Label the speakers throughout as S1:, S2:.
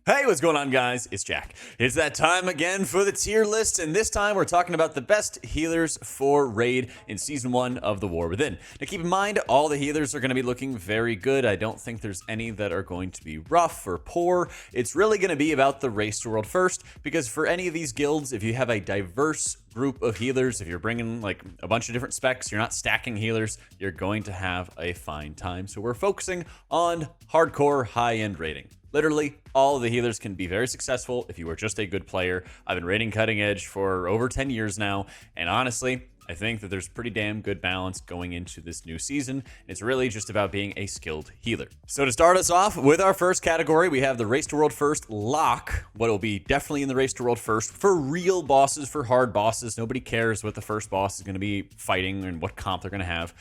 S1: Hey, what's going on, guys? It's Jack. It's that time again for the tier list, and this time we're talking about the best healers for Raid in Season 1 of The War Within. Now, keep in mind, all the healers are going to be looking very good. I don't think there's any that are going to be rough or poor. It's really going to be about the race to world first, because for any of these guilds, if you have a diverse group of healers, if you're bringing like a bunch of different specs, you're not stacking healers, you're going to have a fine time. So we're focusing on hardcore high-end raiding. Literally, all of the healers can be very successful if you are just a good player. I've been raiding cutting edge for over 10 years now, and honestly, I think that there's pretty damn good balance going into this new season. It's really just about being a skilled healer. So to start us off with our first category, we have the Race to World First lock. What will be definitely in the Race to World First for real bosses, for hard bosses. Nobody cares what the first boss is going to be fighting and what comp they're going to have.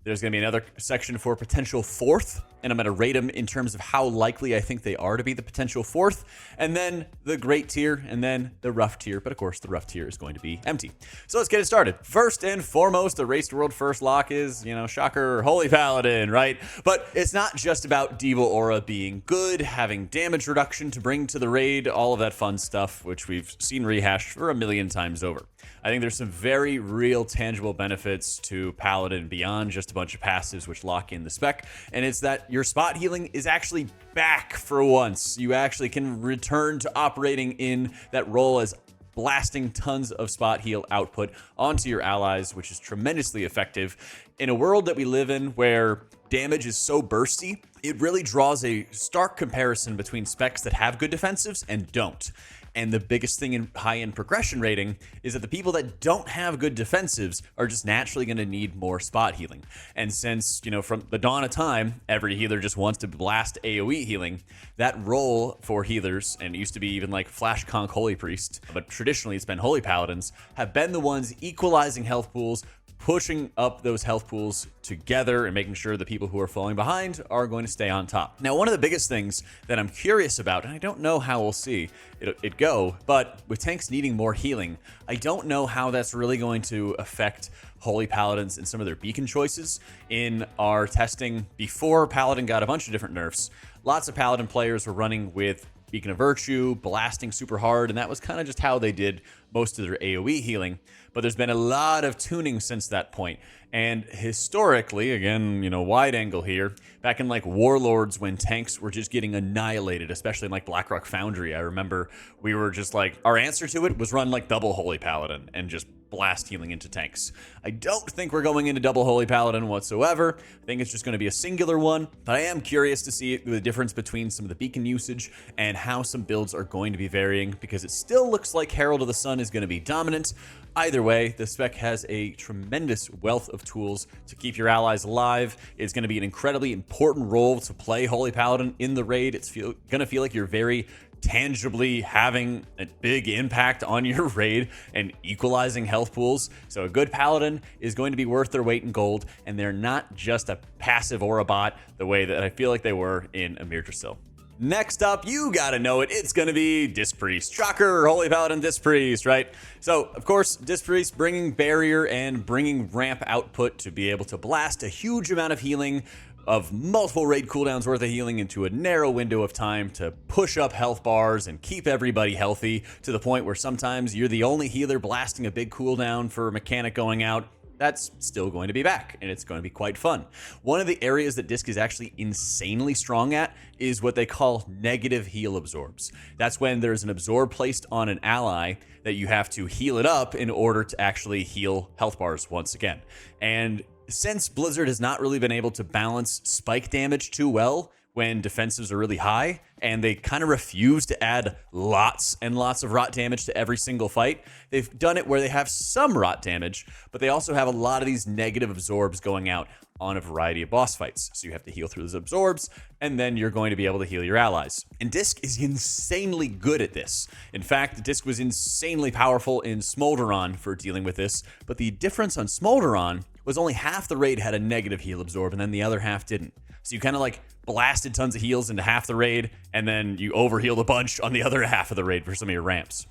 S1: There's going to be another section for potential fourth, and I'm going to rate them in terms of how likely I think they are to be the potential fourth, and then the great tier, and then the rough tier, but of course the rough tier is going to be empty. So let's get it started. First and foremost, the Race to World First lock is, shocker, Holy Paladin, right? But it's not just about Diva Aura being good, having damage reduction to bring to the raid, all of that fun stuff, which we've seen rehashed for a million times over. I think there's some very real tangible benefits to Paladin beyond just a bunch of passives which lock in the spec, and it's that your spot healing is actually back for once. You actually can return to operating in that role as blasting tons of spot heal output onto your allies, which is tremendously effective. In a world that we live in where damage is so bursty, it really draws a stark comparison between specs that have good defensives and don't. And the biggest thing in high-end progression rating is that the people that don't have good defensives are just naturally going to need more spot healing. And since, from the dawn of time, every healer just wants to blast AoE healing, that role for healers, and it used to be even like Flash Conk Holy Priest, but traditionally it's been Holy Paladins, have been the ones equalizing health pools, pushing up those health pools together and making sure the people who are falling behind are going to stay on top. Now, one of the biggest things that I'm curious about, and I don't know how we'll see it go, but with tanks needing more healing, I don't know how that's really going to affect Holy Paladins and some of their beacon choices. In our testing before Paladin got a bunch of different nerfs, lots of Paladin players were running with Beacon of Virtue, blasting super hard, and that was kind of just how they did most of their AoE healing. But there's been a lot of tuning since that point. And historically, again, wide angle here, back in like Warlords when tanks were just getting annihilated, especially in like Blackrock Foundry, I remember we were just like, our answer to it was run like double Holy Paladin and just blast healing into tanks. I don't think we're going into double Holy Paladin whatsoever. I think it's just going to be a singular one, but I am curious to see the difference between some of the beacon usage and how some builds are going to be varying, because it still looks like Herald of the Sun is going to be dominant. Either way, the spec has a tremendous wealth of tools to keep your allies alive. It's going to be an incredibly important role to play Holy Paladin in the raid. It's going to feel like you're very tangibly having a big impact on your raid and equalizing health pools. So a good Paladin is going to be worth their weight in gold, and they're not just a passive aura bot the way that I feel like they were in Amir Drasil. Next up, you gotta know it, it's gonna be Disc Priest. Shocker, Holy Paladin Disc Priest, right? So, of course, Disc Priest bringing barrier and bringing ramp output to be able to blast a huge amount of healing, of multiple raid cooldowns worth of healing into a narrow window of time to push up health bars and keep everybody healthy, to the point where sometimes you're the only healer blasting a big cooldown for a mechanic going out. That's still going to be back, and it's going to be quite fun. One of the areas that Disc is actually insanely strong at is what they call negative heal absorbs. That's when there's an absorb placed on an ally that you have to heal it up in order to actually heal health bars once again. And since Blizzard has not really been able to balance spike damage too well when defensives are really high, and they kind of refuse to add lots and lots of rot damage to every single fight, they've done it where they have some rot damage, but they also have a lot of these negative absorbs going out on a variety of boss fights. So you have to heal through those absorbs, and then you're going to be able to heal your allies. And Disc is insanely good at this. In fact, Disc was insanely powerful in Smolderon for dealing with this, but the difference on Smolderon was only half the raid had a negative heal absorb, and then the other half didn't. So you kind of like blasted tons of heals into half the raid, and then you overhealed a bunch on the other half of the raid for some of your ramps.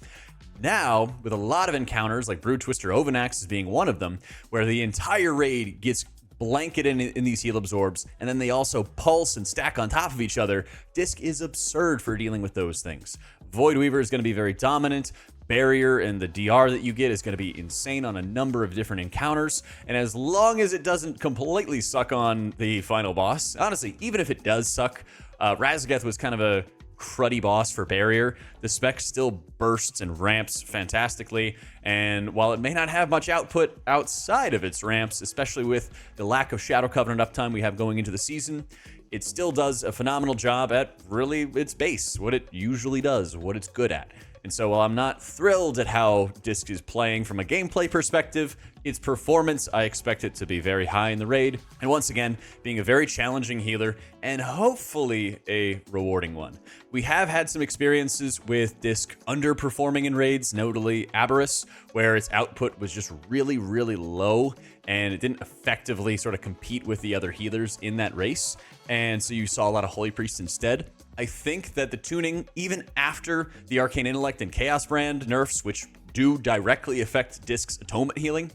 S1: Now, with a lot of encounters, like Brood Twister Ovanax as being one of them, where the entire raid gets blanket in these heal absorbs, and then they also pulse and stack on top of each other. Disc is absurd for dealing with those things. Void Weaver is going to be very dominant. Barrier and the DR that you get is going to be insane on a number of different encounters, and as long as it doesn't completely suck on the final boss, honestly, even if it does suck, Razageth was kind of a cruddy boss for Barrier. The spec still bursts and ramps fantastically, and while it may not have much output outside of its ramps, especially with the lack of Shadow Covenant uptime we have going into the season, it still does a phenomenal job at really its base, what it usually does, what it's good at. And so while I'm not thrilled at how Disc is playing from a gameplay perspective, its performance, I expect it to be very high in the raid. And once again, being a very challenging healer and hopefully a rewarding one. We have had some experiences with Disc underperforming in raids, notably Aberrus, where its output was just really, really low and it didn't effectively sort of compete with the other healers in that race. And so you saw a lot of Holy Priest instead. I think that the tuning, even after the Arcane Intellect and Chaos Brand nerfs, which do directly affect Disc's atonement healing,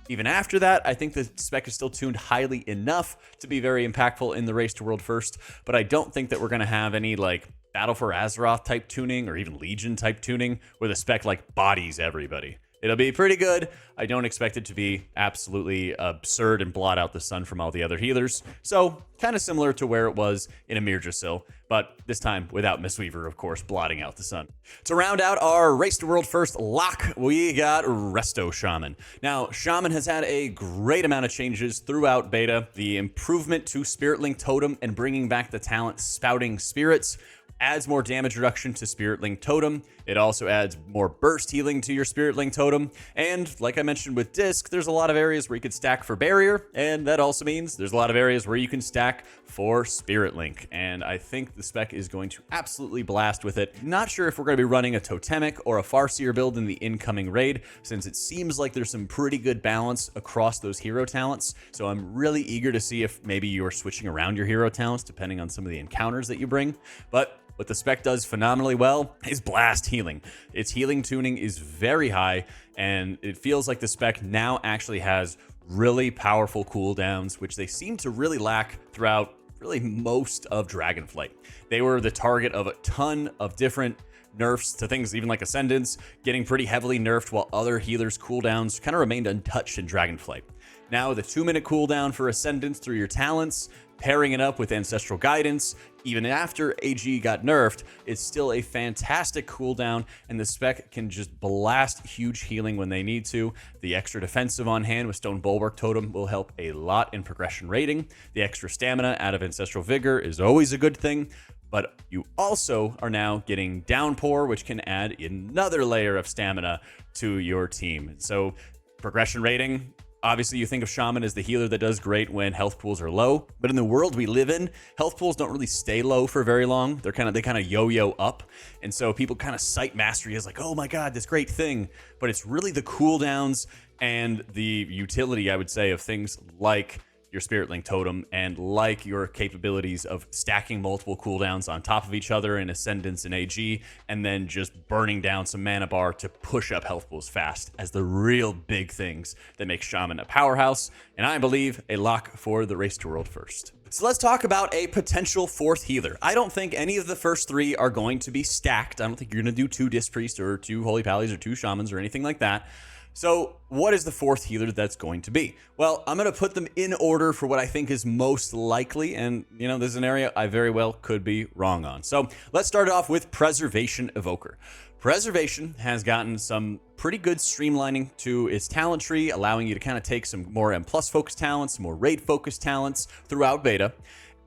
S1: even after that, I think the spec is still tuned highly enough to be very impactful in the race to World First, but I don't think that we're going to have any like Battle for Azeroth type tuning or even Legion type tuning where the spec like bodies everybody. It'll be pretty good. I don't expect it to be absolutely absurd and blot out the sun from all the other healers. So kind of similar to where it was in Amirdrasil, but this time without Mistweaver, of course, blotting out the sun. To round out our Race to World First lock, we got Resto Shaman. Now, Shaman has had a great amount of changes throughout beta. The improvement to Spirit Link Totem and bringing back the talent Spouting Spirits adds more damage reduction to Spirit Link Totem. It also adds more burst healing to your Spirit Link Totem. And like I mentioned with Disc, there's a lot of areas where you could stack for Barrier, and that also means there's a lot of areas where you can stack for Spirit Link. And I think the spec is going to absolutely blast with it. Not sure if we're going to be running a Totemic or a Farseer build in the incoming raid, since it seems like there's some pretty good balance across those hero talents. So I'm really eager to see if maybe you are switching around your hero talents depending on some of the encounters that you bring. But what the spec does phenomenally well is blast healing. Its healing tuning is very high, and it feels like the spec now actually has really powerful cooldowns, which they seem to really lack throughout really most of Dragonflight. They were the target of a ton of different nerfs to things even like Ascendance, getting pretty heavily nerfed while other healers' cooldowns kind of remained untouched in Dragonflight. Now the 2-minute cooldown for Ascendance through your talents, pairing it up with Ancestral Guidance, even after AG got nerfed, it's still a fantastic cooldown, and the spec can just blast huge healing when they need to. The extra defensive on hand with Stone Bulwark Totem will help a lot in progression rating. The extra stamina out of Ancestral Vigor is always a good thing, but you also are now getting Downpour, which can add another layer of stamina to your team. So progression rating, obviously, you think of Shaman as the healer that does great when health pools are low, but in the world we live in, health pools don't really stay low for very long. They kind of yo-yo up, and so people kind of cite mastery as like, oh my god, this great thing, but it's really the cooldowns and the utility, I would say, of things like your Spirit Link Totem and like your capabilities of stacking multiple cooldowns on top of each other in Ascendance and AG, and then just burning down some mana bar to push up health pools fast as the real big things that make Shaman a powerhouse, and I believe a lock for the Race to World First. So let's talk about a potential fourth healer. I don't think any of the first three are going to be stacked. I don't think you're going to do 2 Disc Priests or 2 Holy Pallies or 2 Shamans or anything like that. So what is the fourth healer that's going to be? Well, I'm going to put them in order for what I think is most likely. And, you know, this is an area I very well could be wrong on. So let's start off with Preservation Evoker. Preservation has gotten some pretty good streamlining to its talent tree, allowing you to kind of take some more M+ focused talents, some more raid focused talents throughout beta.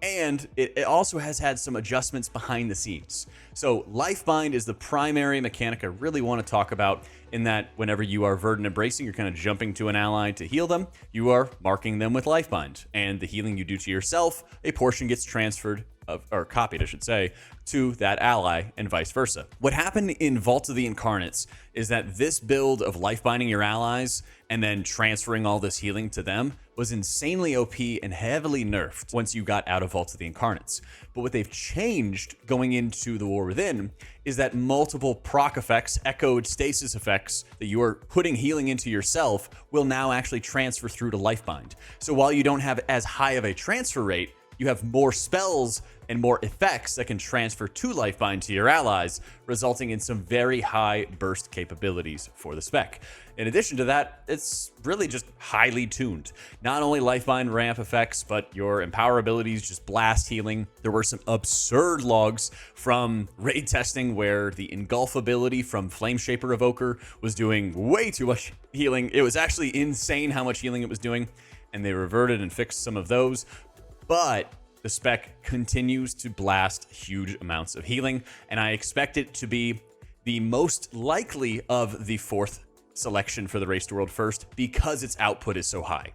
S1: And it also has had some adjustments behind the scenes. So Lifebind is the primary mechanic I really want to talk about, in that whenever you are Verdant Embracing, you're kind of jumping to an ally to heal them, you are marking them with Lifebind. And the healing you do to yourself, a portion gets transferred or copied, I should say, to that ally and vice versa. What happened in Vault of the Incarnates is that this build of life binding your allies and then transferring all this healing to them was insanely OP and heavily nerfed once you got out of Vault of the Incarnates. But what they've changed going into the War Within is that multiple proc effects, echoed stasis effects that you are putting healing into yourself will now actually transfer through to Lifebind. So while you don't have as high of a transfer rate, you have more spells and more effects that can transfer to Lifebind to your allies, resulting in some very high burst capabilities for the spec. In addition to that, it's really just highly tuned. Not only Lifebind ramp effects, but your empower abilities, just blast healing. There were some absurd logs from raid testing where the engulf ability from Flameshaper Evoker was doing way too much healing. It was actually insane how much healing it was doing, and they reverted and fixed some of those. But the spec continues to blast huge amounts of healing, and I expect it to be the most likely of the fourth selection for the Race to World First because its output is so high.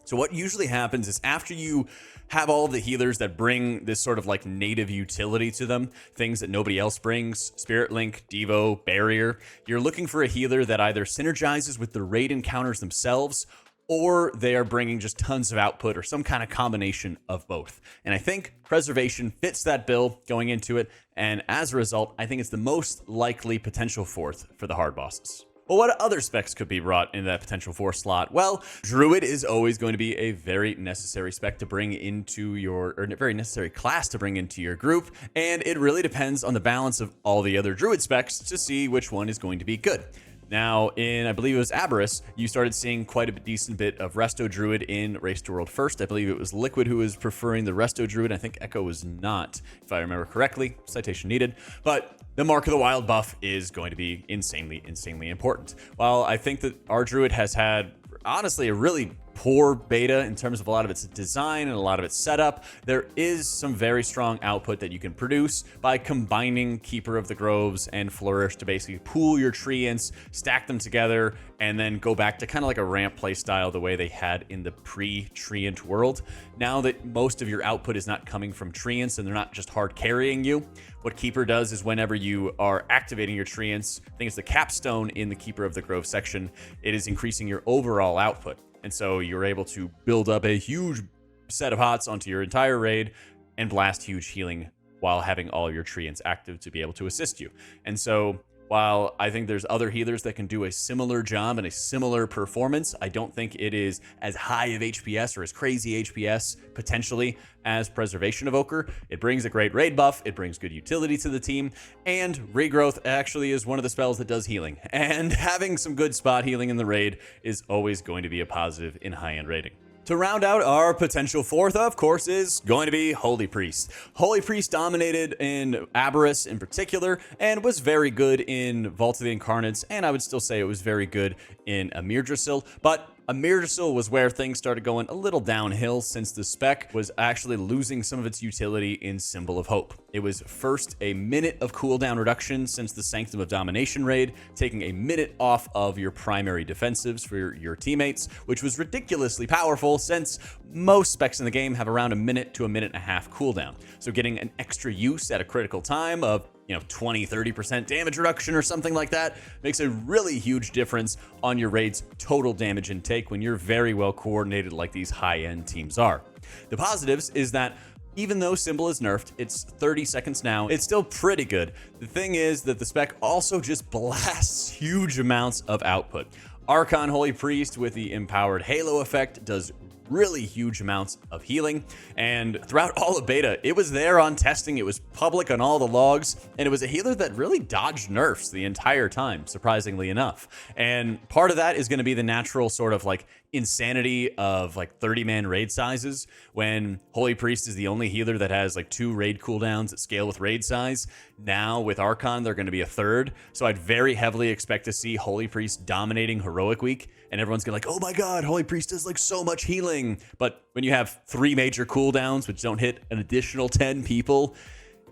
S1: So what usually happens is after you have all the healers that bring this sort of like native utility to them, things that nobody else brings, Spirit Link, Devo, Barrier, you're looking for a healer that either synergizes with the raid encounters themselves or they are bringing just tons of output or some kind of combination of both. And I think Preservation fits that bill going into it, and as a result, I think it's the most likely potential fourth for the hard bosses. Well, what other specs could be brought in that potential fourth slot? Well, Druid is always going to be a very necessary spec to bring into your, or a very necessary class to bring into your group, and it really depends on the balance of all the other Druid specs to see which one is going to be good. Now, in, I believe it was Aberrus, you started seeing quite a decent bit of Resto Druid in Race to World First. I believe it was Liquid who was preferring the Resto Druid. I think Echo was not, if I remember correctly. Citation needed. But the Mark of the Wild buff is going to be insanely important. While I think that our Druid has had, honestly, a really poor beta in terms of a lot of its design and a lot of its setup, there is some very strong output that you can produce by combining Keeper of the Groves and Flourish to basically pool your treants, stack them together, and then go back to kind of like a ramp play style the way they had in the pre-treant world. Now that most of your output is not coming from treants and they're not just hard carrying you, what Keeper does is whenever you are activating your treants, I think it's the capstone in the Keeper of the Grove section, it is increasing your overall output. And so you're able to build up a huge set of hots onto your entire raid and blast huge healing while having all your treants active to be able to assist you. And so while I think there's other healers that can do a similar job and a similar performance, I don't think it is as high of HPS or as crazy HPS potentially as Preservation Evoker. It brings a great raid buff, it brings good utility to the team, and Regrowth actually is one of the spells that does healing. And having some good spot healing in the raid is always going to be a positive in high-end raiding. To round out our potential fourth, of course, is going to be Holy Priest. Holy Priest dominated in Aberrus in particular, and was very good in Vault of the Incarnates, and I would still say it was very good in Amirdrasil, but Amirdrasil was where things started going a little downhill since the spec was actually losing some of its utility in Symbol of Hope. It was first a minute of cooldown reduction since the Sanctum of Domination raid, taking a minute off of your primary defensives for your teammates, which was ridiculously powerful since most specs in the game have around a minute to a minute and a half cooldown. So getting an extra use at a critical time of 20-30% damage reduction or something like that makes a really huge difference on your raid's total damage intake when you're very well coordinated like these high-end teams are. The positives is that even though Symbol is nerfed, it's 30 seconds now, it's still pretty good. The thing is that the spec also just blasts huge amounts of output. Archon Holy Priest with the empowered Halo effect does really huge amounts of healing, and throughout all of beta it was there on testing, it was public on all the logs, and it was a healer that really dodged nerfs the entire time, surprisingly enough. And part of that is going to be the natural sort of like insanity of like 30-man raid sizes when Holy Priest is the only healer that has like 2 raid cooldowns that scale with raid size. Now with Archon they're going to be a third, so I'd very heavily expect to see Holy Priest dominating Heroic Week, and everyone's gonna like, oh my god, Holy Priest does like so much healing. But when you have 3 major cooldowns which don't hit an additional 10 people,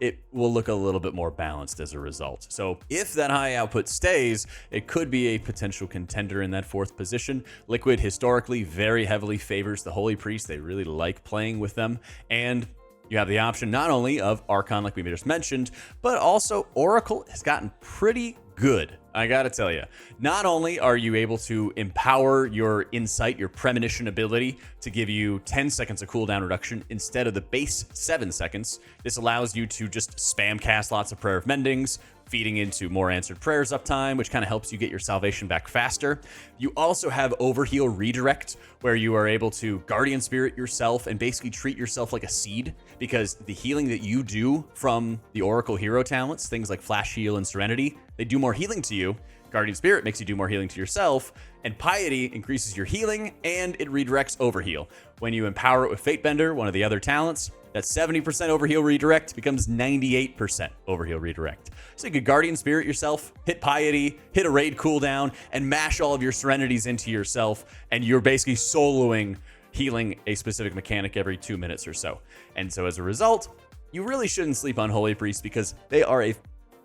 S1: it will look a little bit more balanced as a result. So if that high output stays, it could be a potential contender in that 4th position. Liquid historically very heavily favors the Holy Priest. They really like playing with them, and You have the option not only of Archon, like we just mentioned, but also Oracle has gotten pretty good. I gotta tell you, not only are you able to empower your Insight, your Premonition ability to give you 10 seconds of cooldown reduction instead of the base 7 seconds, this allows you to just spam cast lots of Prayer of Mendings, feeding into more answered prayers uptime, which kind of helps you get your salvation back faster. You also have Overheal Redirect, where you are able to Guardian Spirit yourself and basically treat yourself like a seed, because the healing that you do from the Oracle hero talents, things like Flash Heal and Serenity, they do more healing to you. Guardian Spirit makes you do more healing to yourself, and Piety increases your healing, and it redirects Overheal. When you empower it with Fatebender, one of the other talents, that 70% Overheal Redirect becomes 98% Overheal Redirect. So you could Guardian Spirit yourself, hit Piety, hit a raid cooldown, and mash all of your Serenities into yourself, and you're basically soloing healing a specific mechanic every 2 minutes or so. And so as a result, you really shouldn't sleep on Holy Priest, because they are a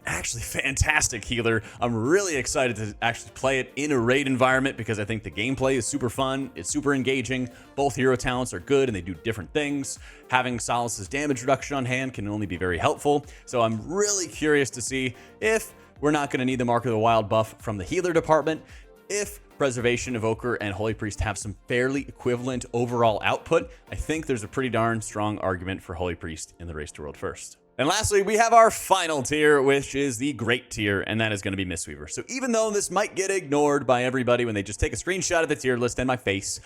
S1: actually fantastic healer. I'm really excited to actually play it in a raid environment, because I think the gameplay is super fun. It's super engaging. Both hero talents are good and they do different things. Having Solace's damage reduction on hand can only be very helpful. So I'm really curious to see if we're not going to need the Mark of the Wild buff from the healer department, if Preservation, Evoker, and Holy Priest have some fairly equivalent overall output. I think there's a pretty darn strong argument for Holy Priest in the Race to World First. And lastly, we have our final tier, which is the great tier, and that is going to be Mistweaver. So even though this might get ignored by everybody when they just take a screenshot of the tier list and my face,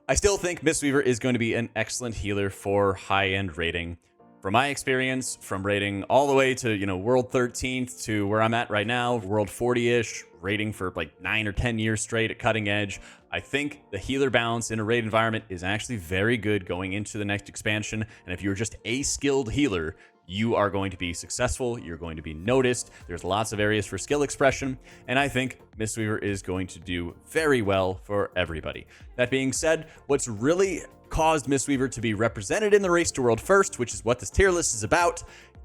S1: I still think Mistweaver is going to be an excellent healer for high-end raiding. From my experience, from raiding all the way to, World 13th to where I'm at right now, World 40-ish, raiding for like 9 or 10 years straight at cutting edge, I think the healer balance in a raid environment is actually very good going into the next expansion. And if you're just a skilled healer, you are going to be successful, you're going to be noticed, there's lots of areas for skill expression, and I think Mistweaver is going to do very well for everybody. That being said, what's really caused Mistweaver to be represented in the Race to World First, which is what this tier list is about,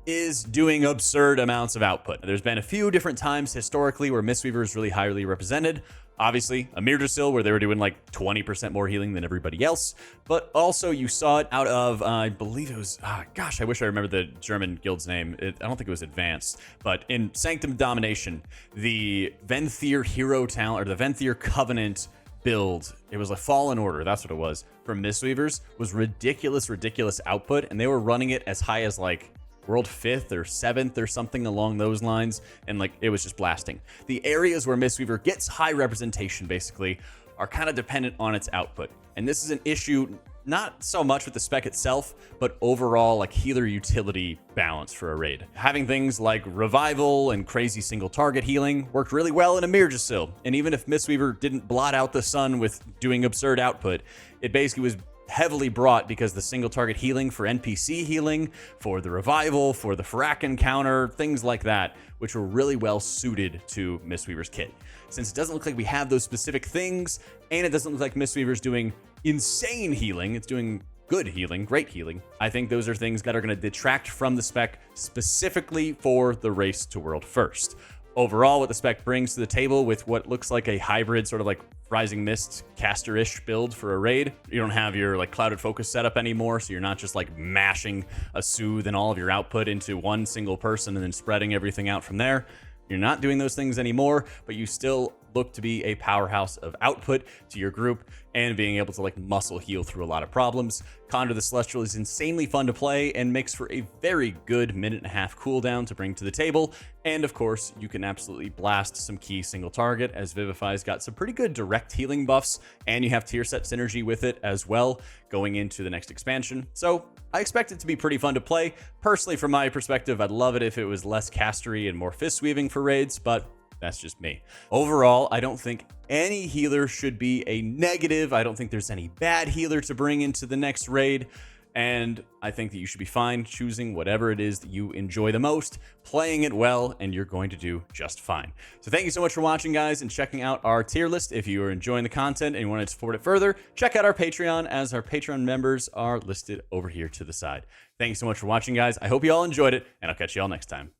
S1: is doing absurd amounts of output. There's been a few different times historically where Mistweaver is really highly represented. Obviously, Amirdrasil, where they were doing like 20% more healing than everybody else. But also, you saw it out of, I believe it was, gosh, I wish I remember the German guild's name. I don't think it was Advanced. But in Sanctum Domination, the Venthyr hero talent, or the Venthyr Covenant build, it was a Fallen Order, that's what it was, from Mistweavers, was ridiculous output. And they were running it as high as like World 5th or 7th or something along those lines, and like it was just blasting. The areas where Mistweaver gets high representation basically are kind of dependent on its output, and this is an issue not so much with the spec itself, but overall like healer utility balance for a raid. Having things like Revival and crazy single target healing worked really well in Amirdrasil, and even if Mistweaver didn't blot out the sun with doing absurd output, it basically was heavily brought because the single target healing for NPC healing, for the Revival, for the Farrakhan counter, things like that, which were really well suited to Mistweaver's kit. Since it doesn't look like we have those specific things, and it doesn't look like Mistweaver's doing insane healing, it's doing good healing, great healing, I think those are things that are going to detract from the spec specifically for the Race to World First. Overall, what the spec brings to the table with what looks like a hybrid sort of like Rising Mist caster-ish build for a raid. You don't have your like Clouded Focus setup anymore, so you're not just like mashing a Soothe and all of your output into one single person and then spreading everything out from there. You're not doing those things anymore, but you still look to be a powerhouse of output to your group and being able to like muscle heal through a lot of problems. Conjure the Celestial is insanely fun to play and makes for a very good 1.5 minute cooldown to bring to the table. And of course, you can absolutely blast some key single target, as Vivify's got some pretty good direct healing buffs, and you have tier set synergy with it as well going into the next expansion. So I expect it to be pretty fun to play. Personally, from my perspective, I'd love it if it was less castery and more fist weaving for raids, but that's just me. Overall, I don't think any healer should be a negative. I don't think there's any bad healer to bring into the next raid. And I think that you should be fine choosing whatever it is that you enjoy the most, playing it well, and you're going to do just fine. So thank you so much for watching, guys, and checking out our tier list. If you are enjoying the content and you want to support it further, check out our Patreon, as our Patreon members are listed over here to the side. Thank you so much for watching, guys. I hope you all enjoyed it, and I'll catch you all next time.